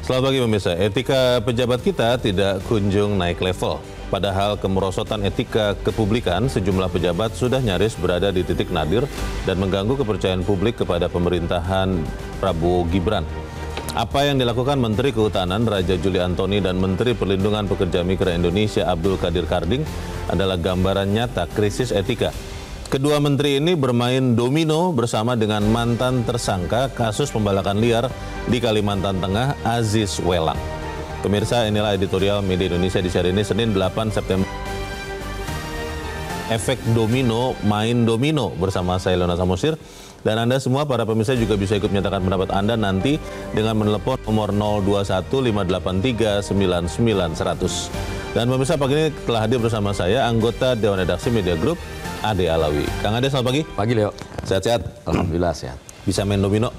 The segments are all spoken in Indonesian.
Selamat pagi pemirsa, etika pejabat kita tidak kunjung naik level. Padahal kemerosotan etika kepublikan sejumlah pejabat sudah nyaris berada di titik nadir dan mengganggu kepercayaan publik kepada pemerintahan Prabowo Gibran. Apa yang dilakukan Menteri Kehutanan Raja Juli Antoni dan Menteri Perlindungan Pekerja Migran Indonesia Abdul Qadir Karding adalah gambaran nyata krisis etika. Kedua menteri ini bermain domino bersama dengan mantan tersangka kasus pembalakan liar di Kalimantan Tengah, Aziz Welang. Pemirsa, inilah editorial Media Indonesia di hari ini, Senin 8 September. Efek domino, main domino bersama saya Leona Samosir. Dan Anda semua, para pemirsa juga bisa ikut menyatakan pendapat Anda nanti dengan menelepon nomor 021 583 99 100. Dan pemirsa, pagi ini telah hadir bersama saya anggota Dewan Redaksi Media Group, Ade Alawi. Kang Ade, selamat pagi. Pagi, Leo. Sehat-sehat? Alhamdulillah sehat. Bisa main domino?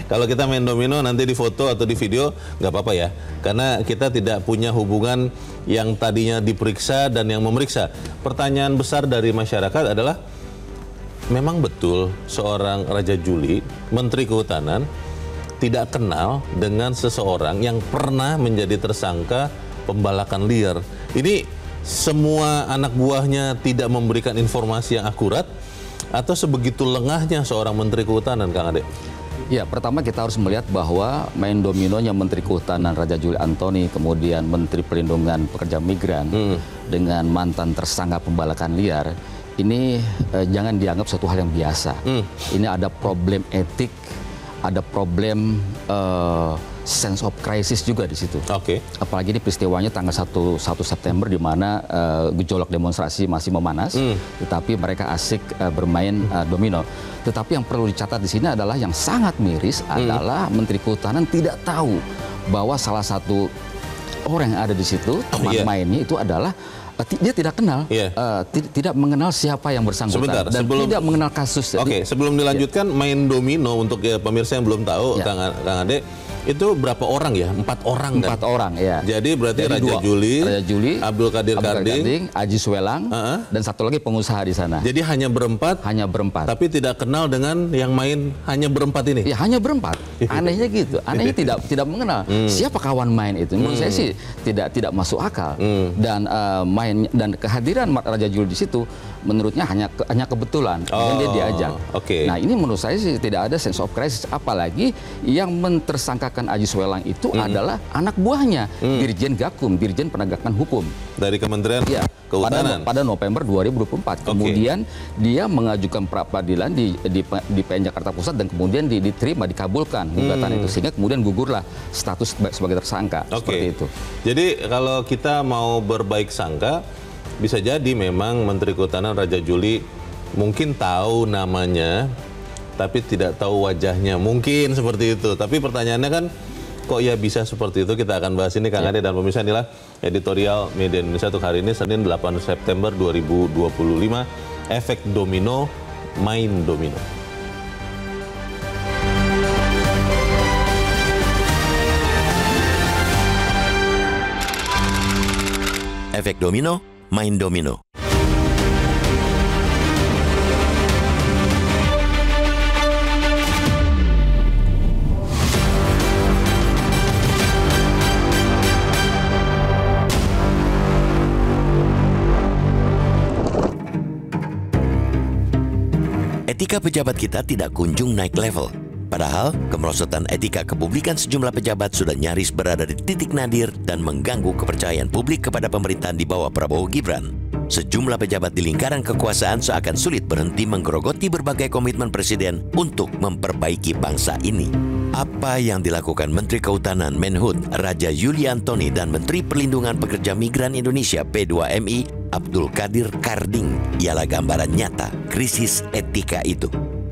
Kalau kita main domino nanti di foto atau di video nggak apa-apa ya. Karena kita tidak punya hubungan yang tadinya diperiksa dan yang memeriksa. Pertanyaan besar dari masyarakat adalah, memang betul seorang Raja Juli, Menteri Kehutanan, tidak kenal dengan seseorang yang pernah menjadi tersangka pembalakan liar? Ini semua anak buahnya tidak memberikan informasi yang akurat, atau sebegitu lengahnya seorang Menteri Kehutanan, Kang Ade? Ya, pertama kita harus melihat bahwa main dominonya Menteri Kehutanan Raja Juli Antoni, kemudian Menteri Perlindungan Pekerja Migran dengan mantan tersangka pembalakan liar, ini jangan dianggap suatu hal yang biasa. Ini ada problem etik, ada problem sense of crisis juga di situ. Oke. Apalagi ini peristiwanya tanggal 1 September di mana gejolak demonstrasi masih memanas, tetapi mereka asik bermain domino. Tetapi yang perlu dicatat di sini adalah yang sangat miris adalah Menteri Kehutanan tidak tahu bahwa salah satu orang yang ada di situ, teman mainnya itu adalah dia tidak kenal, tidak mengenal siapa yang bersangkutan. Sebentar, dan tidak mengenal kasus. Oke, sebelum dilanjutkan, main domino untuk pemirsa yang belum tahu, Kang Ade, itu berapa orang ya? 4 orang kan? 4 orang, ya. Jadi berarti Raja Juli, Abdul Qadir Karding, Aziz Welang, dan satu lagi pengusaha di sana. Jadi hanya berempat? Hanya berempat. Tapi tidak kenal dengan yang main hanya berempat ini? Ya, hanya berempat. Anehnya gitu. Anehnya tidak mengenal siapa kawan main itu. Menurut saya sih tidak masuk akal. Dan dan kehadiran Raja Juli di situ menurutnya hanya kebetulan. Dia diajak. Nah, ini menurut saya sih tidak ada sense of crisis. Apalagi yang mentersangkakan Aziz Welang itu adalah anak buahnya, Dirjen Gakum, Dirjen Penegakan Hukum dari Kementerian Kehutanan pada November 2024. Kemudian dia mengajukan pra peradilan di PN Jakarta Pusat dan kemudian diterima, dikabulkan gugatan itu, sehingga kemudian gugurlah status sebagai tersangka. Seperti itu. Jadi kalau kita mau berbaik sangka, bisa jadi memang Menteri Kehutanan Raja Juli mungkin tahu namanya, tapi tidak tahu wajahnya. Mungkin seperti itu. Tapi pertanyaannya kan, kok ya bisa seperti itu? Kita akan bahas ini, Kang Ade dan pemirsa. Inilah editorial Media Indonesia untuk hari ini, Senin 8 September 2025. Efek domino, main domino. Efek domino, main domino. Etika pejabat kita tidak kunjung naik level. Padahal, kemerosotan etika kepublikan sejumlah pejabat sudah nyaris berada di titik nadir dan mengganggu kepercayaan publik kepada pemerintahan di bawah Prabowo Gibran. Sejumlah pejabat di lingkaran kekuasaan seakan sulit berhenti menggerogoti berbagai komitmen Presiden untuk memperbaiki bangsa ini. Apa yang dilakukan Menteri Kehutanan Menhut Raja Juli Antoni dan Menteri Perlindungan Pekerja Migran Indonesia P2MI Abdul Qadir Karding ialah gambaran nyata krisis etika itu.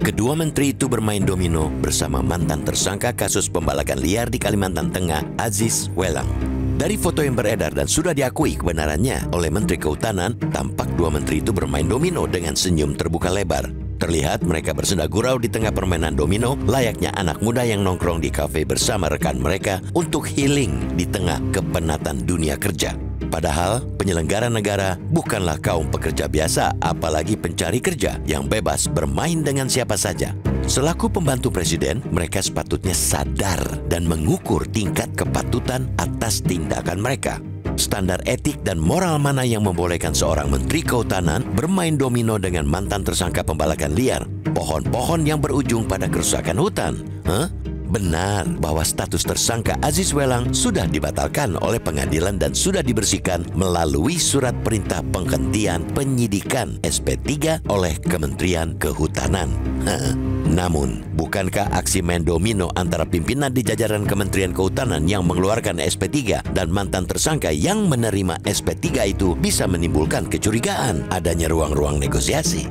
Kedua menteri itu bermain domino bersama mantan tersangka kasus pembalakan liar di Kalimantan Tengah, Aziz Welang. Dari foto yang beredar dan sudah diakui kebenarannya oleh Menteri Kehutanan, tampak dua menteri itu bermain domino dengan senyum terbuka lebar. Terlihat mereka bersenda gurau di tengah permainan domino layaknya anak muda yang nongkrong di kafe bersama rekan mereka untuk healing di tengah kepenatan dunia kerja. Padahal penyelenggara negara bukanlah kaum pekerja biasa, apalagi pencari kerja yang bebas bermain dengan siapa saja. Selaku pembantu presiden, mereka sepatutnya sadar dan mengukur tingkat kepatutan atas tindakan mereka. Standar etik dan moral mana yang membolehkan seorang menteri kehutanan bermain domino dengan mantan tersangka pembalakan liar, pohon-pohon yang berujung pada kerusakan hutan? Benar bahwa status tersangka Aziz Welang sudah dibatalkan oleh pengadilan dan sudah dibersihkan melalui surat perintah penghentian penyidikan SP3 oleh Kementerian Kehutanan. Namun, bukankah aksi main domino antara pimpinan di jajaran Kementerian Kehutanan yang mengeluarkan SP3 dan mantan tersangka yang menerima SP3 itu bisa menimbulkan kecurigaan adanya ruang-ruang negosiasi?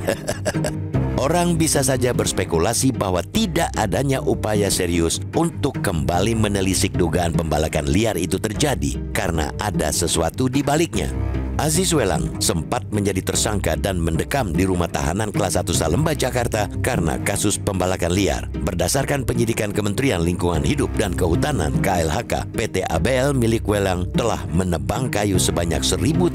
Orang bisa saja berspekulasi bahwa tidak adanya upaya serius untuk kembali menelisik dugaan pembalakan liar itu terjadi karena ada sesuatu di baliknya. Aziz Welang sempat menjadi tersangka dan mendekam di rumah tahanan kelas 1 Salemba, Jakarta karena kasus pembalakan liar. Berdasarkan penyidikan Kementerian Lingkungan Hidup dan Kehutanan KLHK, PT ABL milik Welang telah menebang kayu sebanyak 1.800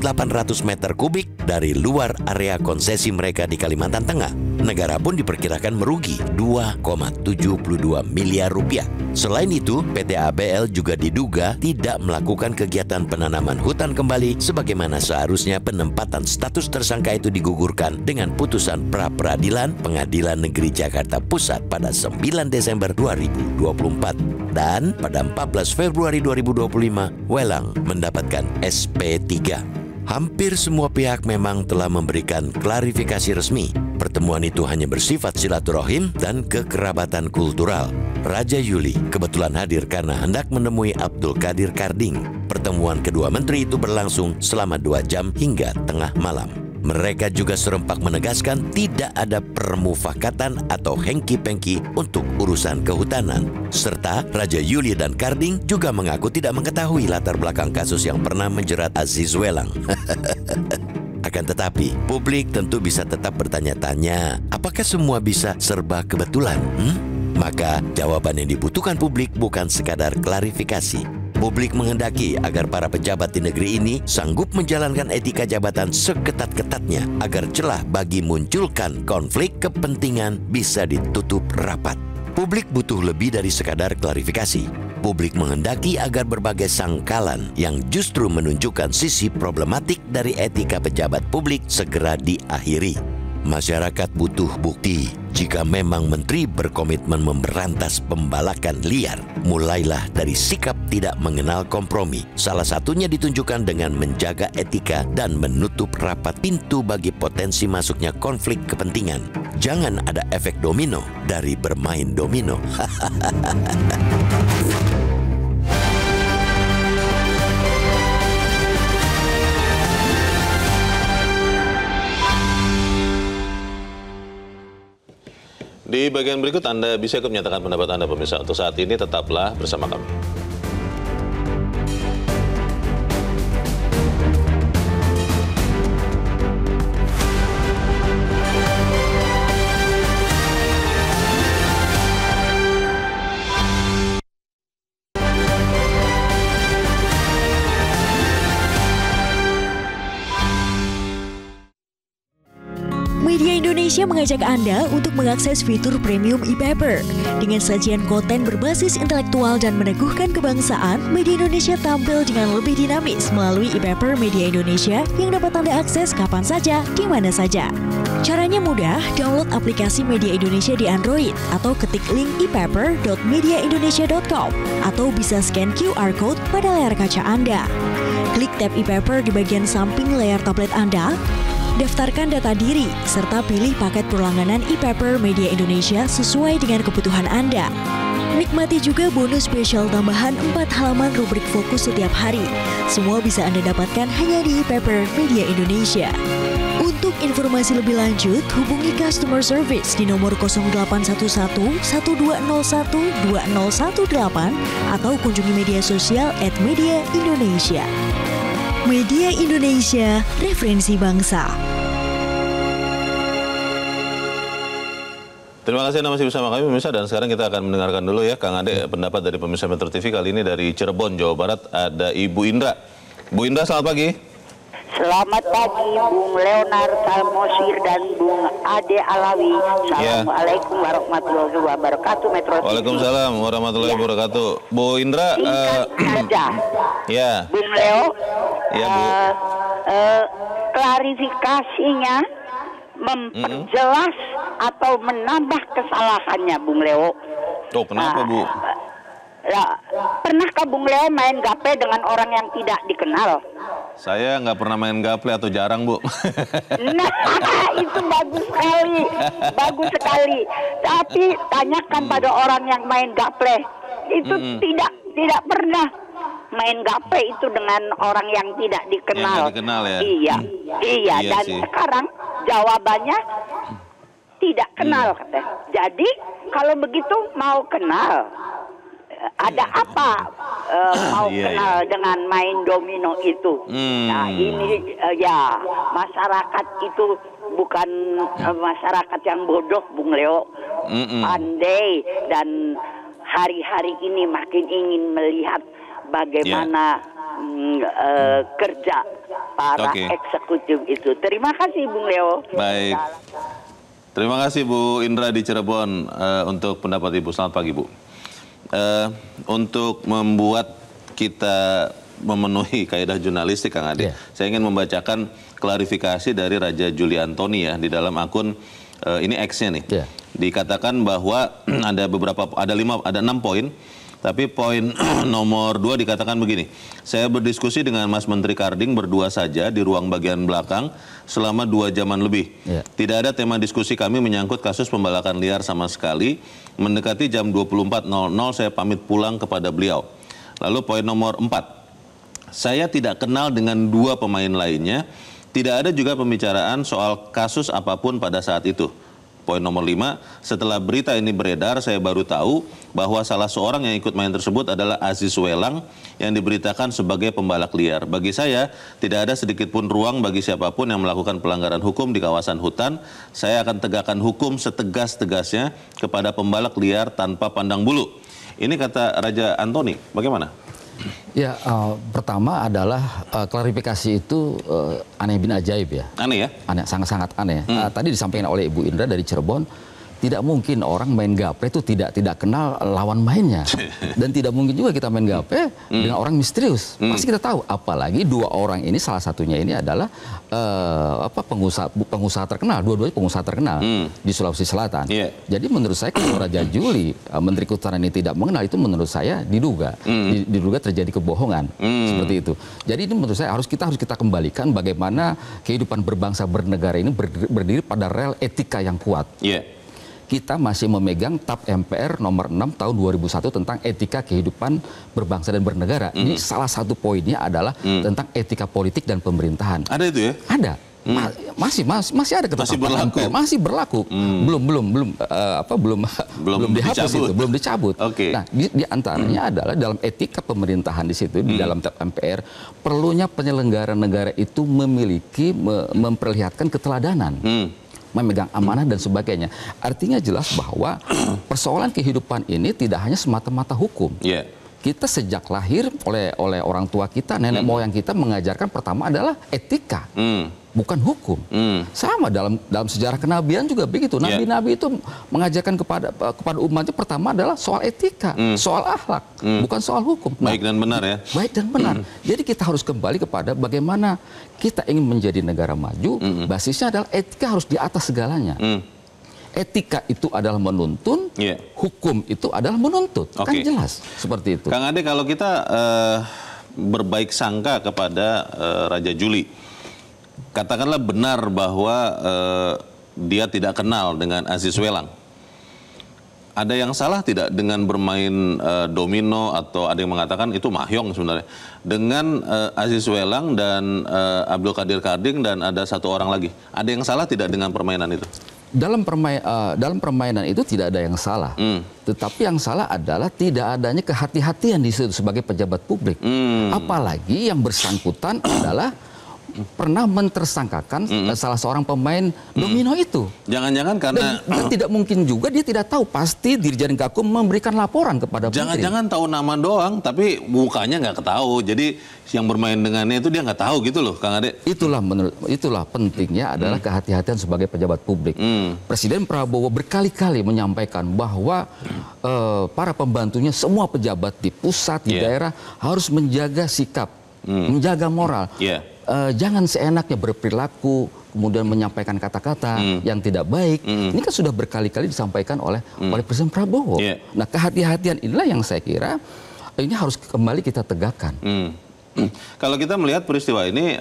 meter kubik dari luar area konsesi mereka di Kalimantan Tengah. Negara pun diperkirakan merugi 2,72 miliar rupiah. Selain itu, PT ABL juga diduga tidak melakukan kegiatan penanaman hutan kembali sebagaimana seharusnya. Penempatan status tersangka itu digugurkan dengan putusan pra-peradilan Pengadilan Negeri Jakarta Pusat pada 9 Desember 2024. Dan pada 14 Februari 2025, Welang mendapatkan SP3. Hampir semua pihak memang telah memberikan klarifikasi resmi. Pertemuan itu hanya bersifat silaturahim dan kekerabatan kultural. Raja Yuli kebetulan hadir karena hendak menemui Abdul Qadir Karding. Pertemuan kedua menteri itu berlangsung selama 2 jam hingga tengah malam. Mereka juga serempak menegaskan tidak ada permufakatan atau hengki-pengki untuk urusan kehutanan. Serta Raja Yuli dan Karding juga mengaku tidak mengetahui latar belakang kasus yang pernah menjerat Aziz Welang. Akan tetapi, publik tentu bisa tetap bertanya-tanya, apakah semua bisa serba kebetulan? Maka jawaban yang dibutuhkan publik bukan sekadar klarifikasi. Publik menghendaki agar para pejabat di negeri ini sanggup menjalankan etika jabatan seketat-ketatnya agar celah bagi munculkan konflik kepentingan bisa ditutup rapat. Publik butuh lebih dari sekadar klarifikasi. Publik menghendaki agar berbagai sangkalan yang justru menunjukkan sisi problematik dari etika pejabat publik segera diakhiri. Masyarakat butuh bukti. Jika memang menteri berkomitmen memberantas pembalakan liar, mulailah dari sikap tidak mengenal kompromi. Salah satunya ditunjukkan dengan menjaga etika dan menutup rapat pintu bagi potensi masuknya konflik kepentingan. Jangan ada efek domino dari bermain domino. Di bagian berikut Anda bisa menyatakan pendapat Anda pemirsa. Untuk saat ini tetaplah bersama kami. Media Indonesia mengajak Anda untuk mengakses fitur premium e-paper. Dengan sajian konten berbasis intelektual dan meneguhkan kebangsaan, Media Indonesia tampil dengan lebih dinamis melalui e-paper Media Indonesia yang dapat Anda akses kapan saja, di mana saja. Caranya mudah, download aplikasi Media Indonesia di Android atau ketik link e-paper.mediaindonesia.com atau bisa scan QR code pada layar kaca Anda. Klik tab e-paper di bagian samping layar tablet Anda. Daftarkan data diri, serta pilih paket perlangganan e-paper Media Indonesia sesuai dengan kebutuhan Anda. Nikmati juga bonus spesial tambahan 4 halaman rubrik fokus setiap hari. Semua bisa Anda dapatkan hanya di e-paper Media Indonesia. Untuk informasi lebih lanjut, hubungi customer service di nomor 0811 1201 2018 atau kunjungi media sosial @mediaindonesia. Media Indonesia, referensi bangsa. Terima kasih Anda masih bersama kami pemirsa, dan sekarang kita akan mendengarkan dulu ya Kang Ade pendapat dari pemirsa Metro TV kali ini dari Cirebon, Jawa Barat. Ada Ibu Indra. Bu Indra, selamat pagi. Selamat pagi Bung Leonard Salmosir dan Bung Ade Alawi. Assalamualaikum warahmatullahi wabarakatuh. Metro TV. Waalaikumsalam warahmatullahi wabarakatuh. Bu Indra, saja. Ya. Bung Leo. Ya, Bu. Klarifikasinya memperjelas atau menambah kesalahannya, Bung Leo. Oh, kenapa, Bu? Pernahkah Bung Leo main gaple dengan orang yang tidak dikenal? Saya nggak pernah main gaple atau jarang, Bu. Nah, itu bagus sekali, bagus sekali. Tapi tanyakan pada orang yang main gaple, itu tidak pernah main gaple itu dengan orang yang tidak dikenal. Yang dikenal ya. Iya. Dan sih. sekarang jawabannya tidak kenal, katanya. Jadi kalau begitu mau kenal. Ada apa mau kenal dengan main domino itu? Nah ini ya masyarakat itu bukan masyarakat yang bodoh, Bung Leo, pandai, dan hari-hari ini makin ingin melihat bagaimana kerja para eksekutif itu. Terima kasih, Bung Leo. Baik. Terima kasih Bu Indra di Cirebon untuk pendapat Ibu. Selamat pagi, Bu. Untuk membuat kita memenuhi kaidah jurnalistik, Kang Ade, saya ingin membacakan klarifikasi dari Raja Juli Antoni ya di dalam akun ini X-nya nih. Dikatakan bahwa ada 6 poin. Tapi poin nomor 2 dikatakan begini, saya berdiskusi dengan Mas Menteri Karding berdua saja di ruang bagian belakang selama 2 jaman lebih. Tidak ada tema diskusi kami menyangkut kasus pembalakan liar sama sekali. Mendekati jam 24.00 saya pamit pulang kepada beliau. Lalu poin nomor 4, saya tidak kenal dengan 2 pemain lainnya. Tidak ada juga pembicaraan soal kasus apapun pada saat itu. Poin nomor 5, setelah berita ini beredar, saya baru tahu bahwa salah seorang yang ikut main tersebut adalah Aziz Welang yang diberitakan sebagai pembalak liar. Bagi saya, tidak ada sedikit pun ruang bagi siapapun yang melakukan pelanggaran hukum di kawasan hutan. Saya akan tegakkan hukum setegas-tegasnya kepada pembalak liar tanpa pandang bulu. Ini kata Raja Antoni, bagaimana? Ya, pertama adalah klarifikasi itu aneh bin ajaib ya. Aneh ya? Aneh, sangat-sangat aneh. Tadi disampaikan oleh Ibu Indra dari Cirebon, tidak mungkin orang main gaple itu tidak kenal lawan mainnya. Dan tidak mungkin juga kita main gaple dengan orang misterius. Pasti kita tahu, apalagi 2 orang ini, salah satunya ini adalah pengusaha terkenal, dua-duanya pengusaha terkenal di Sulawesi Selatan. Jadi menurut saya kalau Raja Juli, Menteri Kehutanan ini tidak mengenal, itu menurut saya diduga terjadi kebohongan seperti itu. Jadi ini menurut saya harus kita kembalikan bagaimana kehidupan berbangsa bernegara ini berdiri pada rel etika yang kuat. Kita masih memegang TAP MPR nomor 6 tahun 2001 tentang etika kehidupan berbangsa dan bernegara. Ini salah satu poinnya adalah tentang etika politik dan pemerintahan. Ada itu ya? Ada. Masih ada ketetapan MPR, masih berlaku. Belum dihapus itu, belum dicabut. Nah, di antaranya adalah dalam etika pemerintahan di situ, di dalam TAP MPR, perlunya penyelenggara negara itu memperlihatkan keteladanan. Memegang amanah dan sebagainya. Artinya jelas bahwa persoalan kehidupan ini tidak hanya semata-mata hukum. Kita sejak lahir oleh orang tua kita, nenek moyang kita mengajarkan pertama adalah etika, bukan hukum. Sama dalam sejarah kenabian juga begitu. Nabi-nabi itu mengajarkan kepada umatnya pertama adalah soal etika, soal akhlak, bukan soal hukum. Baik dan benar ya. Baik dan benar. Jadi kita harus kembali kepada bagaimana kita ingin menjadi negara maju, basisnya adalah etika harus di atas segalanya. Etika itu adalah menuntun, hukum itu adalah menuntut. Kan jelas seperti itu. Kang Ade, kalau kita berbaik sangka kepada Raja Juli, katakanlah benar bahwa dia tidak kenal dengan Aziz Welang. Ada yang salah tidak dengan bermain domino, atau ada yang mengatakan itu mahyong sebenarnya, dengan Aziz Welang dan Abdul Qadir Karding dan ada 1 orang lagi? Ada yang salah tidak dengan permainan itu? Dalam permainan itu tidak ada yang salah, tetapi yang salah adalah tidak adanya kehati-hatian di situ sebagai pejabat publik. Apalagi yang bersangkutan adalah pernah mentersangkakan salah seorang pemain domino itu. Jangan-jangan karena dan tidak mungkin juga dia tidak tahu, pasti Dirjen Gakum memberikan laporan kepada menteri. Jangan-jangan tahu nama doang, tapi mukanya nggak ketahui. Jadi yang bermain dengannya itu dia nggak tahu gitu loh, Kang Ade. Itulah pentingnya adalah kehati-hatian sebagai pejabat publik. Presiden Prabowo berkali-kali menyampaikan bahwa para pembantunya, semua pejabat di pusat, di daerah harus menjaga sikap, menjaga moral. Jangan seenaknya berperilaku, kemudian menyampaikan kata-kata yang tidak baik. Ini kan sudah berkali-kali disampaikan oleh Presiden Prabowo. Nah, kehati-hatian inilah yang saya kira ini harus kembali kita tegakkan. Kalau kita melihat peristiwa ini,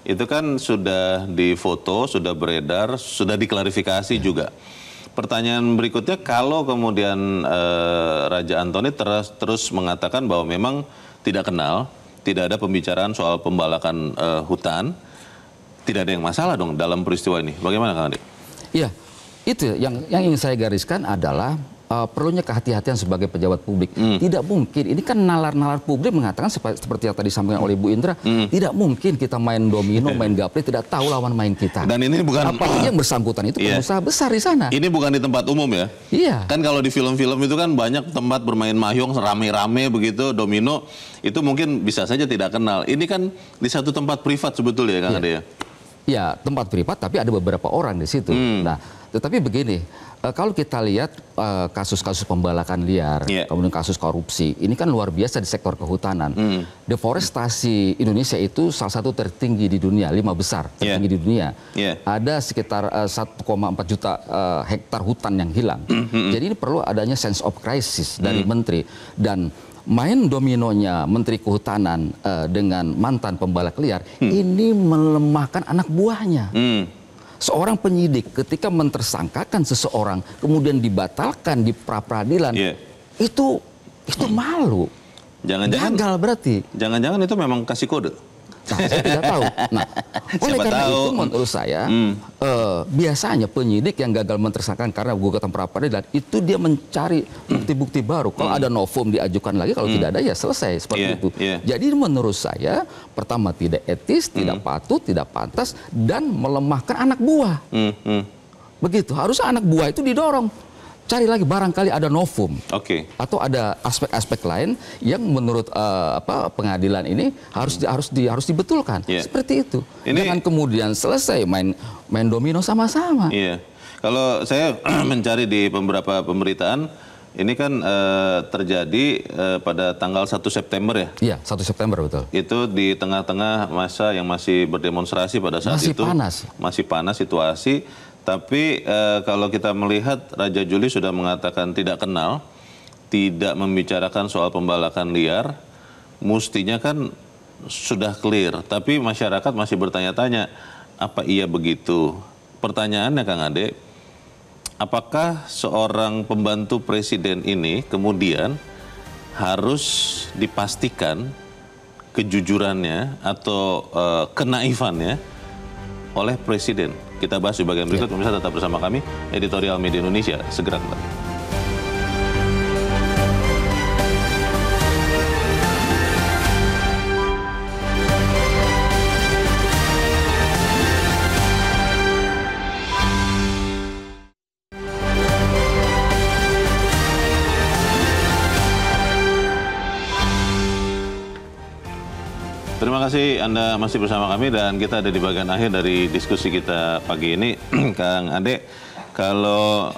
itu kan sudah difoto, sudah beredar, sudah diklarifikasi juga. Pertanyaan berikutnya, kalau kemudian Raja Anthony terus mengatakan bahwa memang tidak kenal, tidak ada pembicaraan soal pembalakan hutan, tidak ada yang masalah dong dalam peristiwa ini. Bagaimana, Kang Ade? Iya, itu yang ingin saya gariskan adalah perlunya kehati-hatian sebagai pejabat publik. Tidak mungkin, ini kan nalar-nalar publik mengatakan seperti yang tadi disampaikan oleh Bu Indra, tidak mungkin kita main domino, main gaple, tidak tahu lawan main kita. Dan ini bukan... Apalagi yang bersangkutan itu pengusaha besar di sana. Ini bukan di tempat umum ya? Iya. Kan kalau di film-film itu kan banyak tempat bermain mahjong, rame-rame begitu, domino, itu mungkin bisa saja tidak kenal. Ini kan di satu tempat privat sebetulnya ya, Kang Ade ya? Ya, tempat privat, tapi ada beberapa orang di situ. Nah, tetapi begini, kalau kita lihat kasus-kasus pembalakan liar, kemudian kasus korupsi, ini kan luar biasa di sektor kehutanan. Deforestasi Indonesia itu salah satu tertinggi di dunia, 5 besar tertinggi di dunia. Ada sekitar 1,4 juta hektar hutan yang hilang. Jadi ini perlu adanya sense of crisis dari menteri. Dan main dominonya Menteri Kehutanan dengan mantan pembalak liar, ini melemahkan anak buahnya. Seorang penyidik ketika mentersangkakan seseorang kemudian dibatalkan di pra-peradilan, itu malu. Jangan-jangan gagal berarti. Jangan-jangan itu memang kasih kode. Nah, saya tidak tahu. Nah, oleh karena itu menurut saya biasanya penyidik yang gagal mentersangkakan karena gugatan pra-peradilan itu dia mencari bukti-bukti baru. Kalau ada novum diajukan lagi, kalau tidak ada ya selesai seperti itu. Jadi menurut saya pertama tidak etis, tidak patut, tidak pantas, dan melemahkan anak buah. Begitu. Harusnya anak buah itu didorong. Cari lagi barangkali ada novum, atau ada aspek-aspek lain yang menurut pengadilan ini harus dibetulkan. Seperti itu. Jangan kemudian selesai main domino sama-sama. Iya. Kalau saya mencari di beberapa pemberitaan, ini kan terjadi pada tanggal 1 September ya? Iya, 1 September betul. Itu di tengah-tengah masa yang masih berdemonstrasi pada saat itu. Masih panas situasi. Tapi kalau kita melihat Raja Juli sudah mengatakan tidak kenal, tidak membicarakan soal pembalakan liar, mestinya kan sudah clear. Tapi masyarakat masih bertanya-tanya, apa iya begitu? Pertanyaannya Kang Ade, apakah seorang pembantu presiden ini kemudian harus dipastikan kejujurannya atau kenaifannya oleh presiden? Kita bahas di bagian berikut, pemirsa tetap bersama kami, Editorial Media Indonesia, segera kembali. Terima kasih Anda masih bersama kami dan kita ada di bagian akhir dari diskusi kita pagi ini. Kang Ade, kalau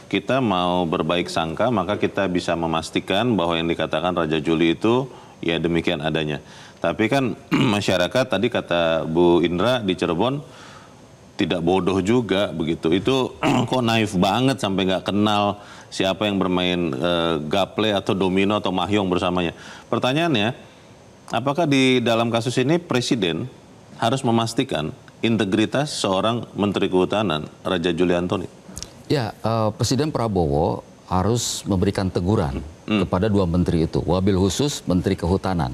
kita mau berbaik sangka maka kita bisa memastikan bahwa yang dikatakan Raja Juli itu ya demikian adanya. Tapi kan masyarakat tadi kata Bu Indra di Cirebon tidak bodoh juga begitu. Itu kok naif banget sampai nggak kenal siapa yang bermain gaple atau domino atau mahjong bersamanya. Pertanyaannya, apakah di dalam kasus ini Presiden harus memastikan integritas seorang Menteri Kehutanan, Raja Juli Anthony? Ya, Presiden Prabowo harus memberikan teguran kepada dua menteri itu, wabil khusus Menteri Kehutanan.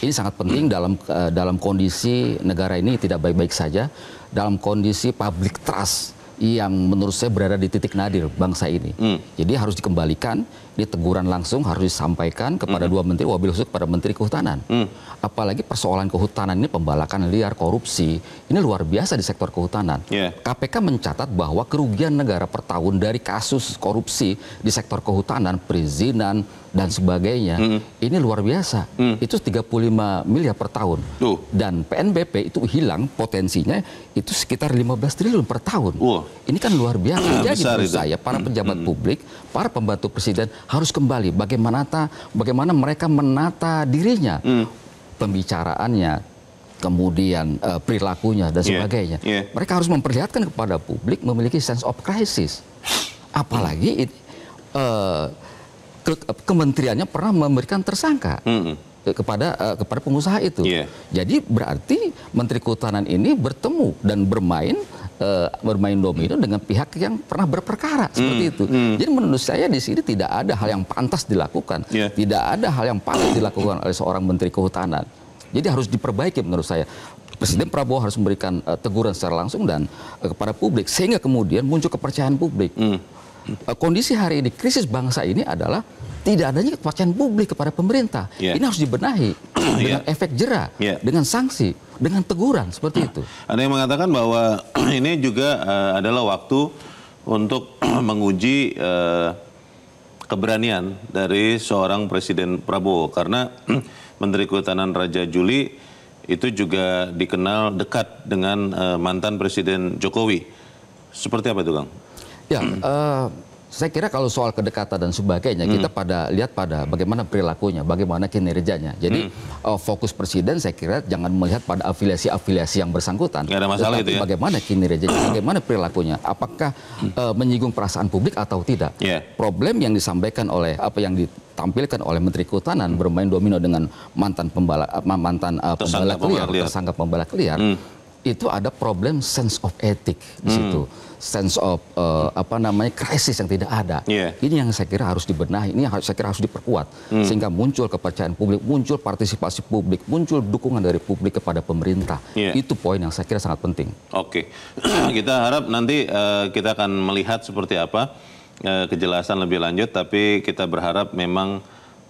Ini sangat penting dalam kondisi negara ini tidak baik-baik saja, dalam kondisi public trust yang menurut saya berada di titik nadir bangsa ini. Jadi harus dikembalikan, ini teguran langsung harus disampaikan kepada dua menteri, wabil khusus kepada Menteri Kehutanan. Apalagi persoalan kehutanan ini, pembalakan liar, korupsi, ini luar biasa di sektor kehutanan. KPK mencatat bahwa kerugian negara per tahun dari kasus korupsi di sektor kehutanan, perizinan, dan sebagainya, ini luar biasa. Itu 35 miliar per tahun. Dan PNBP itu hilang potensinya itu sekitar 15 triliun per tahun. Ini kan luar biasa. Jadi menurut saya para pejabat publik, para pembantu presiden harus kembali bagaimana mereka menata dirinya, pembicaraannya, kemudian perilakunya dan sebagainya. Mereka harus memperlihatkan kepada publik memiliki sense of crisis. Apalagi kementeriannya pernah memberikan tersangka kepada pengusaha itu. Jadi berarti Menteri Kehutanan ini bertemu dan bermain domino dengan pihak yang pernah berperkara seperti itu. Jadi menurut saya di sini tidak ada hal yang pantas dilakukan, tidak ada hal yang pantas dilakukan oleh seorang Menteri Kehutanan. Jadi harus diperbaiki menurut saya. Presiden Prabowo harus memberikan teguran secara langsung dan kepada publik sehingga kemudian muncul kepercayaan publik. Kondisi hari ini, krisis bangsa ini adalah tidak adanya kepercayaan publik kepada pemerintah. Ini harus dibenahi dengan efek jera, dengan sanksi, dengan teguran seperti itu. Ada yang mengatakan bahwa ini juga adalah waktu untuk menguji keberanian dari seorang Presiden Prabowo karena Menteri Kehutanan Raja Juli itu juga dikenal dekat dengan mantan Presiden Jokowi. Seperti apa itu, Kang? Ya, saya kira kalau soal kedekatan dan sebagainya, kita lihat pada bagaimana perilakunya, bagaimana kinerjanya. Jadi fokus presiden saya kira jangan melihat pada afiliasi-afiliasi yang bersangkutan. Nggak ada masalah itu ya? Bagaimana kinerjanya, bagaimana perilakunya, apakah menyinggung perasaan publik atau tidak. Problem yang disampaikan oleh, yang ditampilkan oleh Menteri Kehutanan bermain domino dengan mantan pembalak liar, tersangka pembalak liar, itu ada problem sense of ethic di situ. Sense of krisis yang tidak ada. Ini yang saya kira harus dibenahi, ini saya kira harus diperkuat sehingga muncul kepercayaan publik, muncul partisipasi publik, muncul dukungan dari publik kepada pemerintah. Itu poin yang saya kira sangat penting. Oke, kita harap nanti kita akan melihat seperti apa kejelasan lebih lanjut, tapi kita berharap memang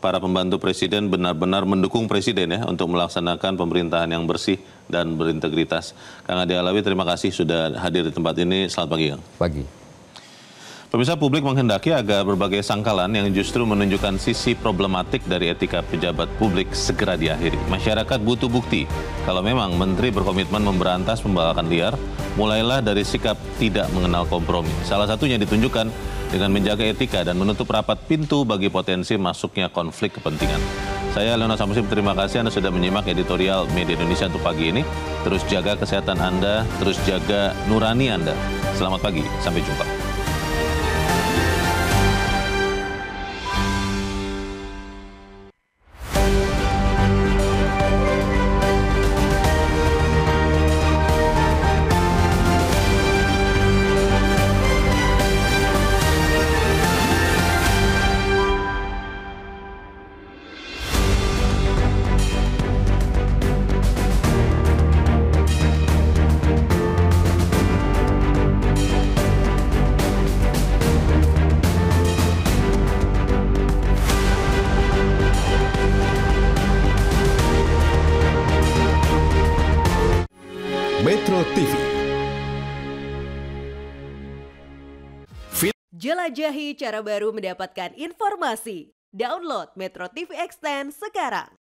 para pembantu presiden benar-benar mendukung presiden ya untuk melaksanakan pemerintahan yang bersih dan berintegritas. Kang Ade Alawi, terima kasih sudah hadir di tempat ini. Selamat pagi, Kang. Pagi. Pemirsa, publik menghendaki agar berbagai sangkalan yang justru menunjukkan sisi problematik dari etika pejabat publik segera diakhiri. Masyarakat butuh bukti kalau memang menteri berkomitmen memberantas pembalakan liar, mulailah dari sikap tidak mengenal kompromi. Salah satunya ditunjukkan dengan menjaga etika dan menutup rapat pintu bagi potensi masuknya konflik kepentingan. Saya Leonard Samusim, terima kasih Anda sudah menyimak editorial Media Indonesia untuk pagi ini. Terus jaga kesehatan Anda, terus jaga nurani Anda. Selamat pagi, sampai jumpa. Metro TV. Jelajahi cara baru mendapatkan informasi. Download Metro TV Extend sekarang.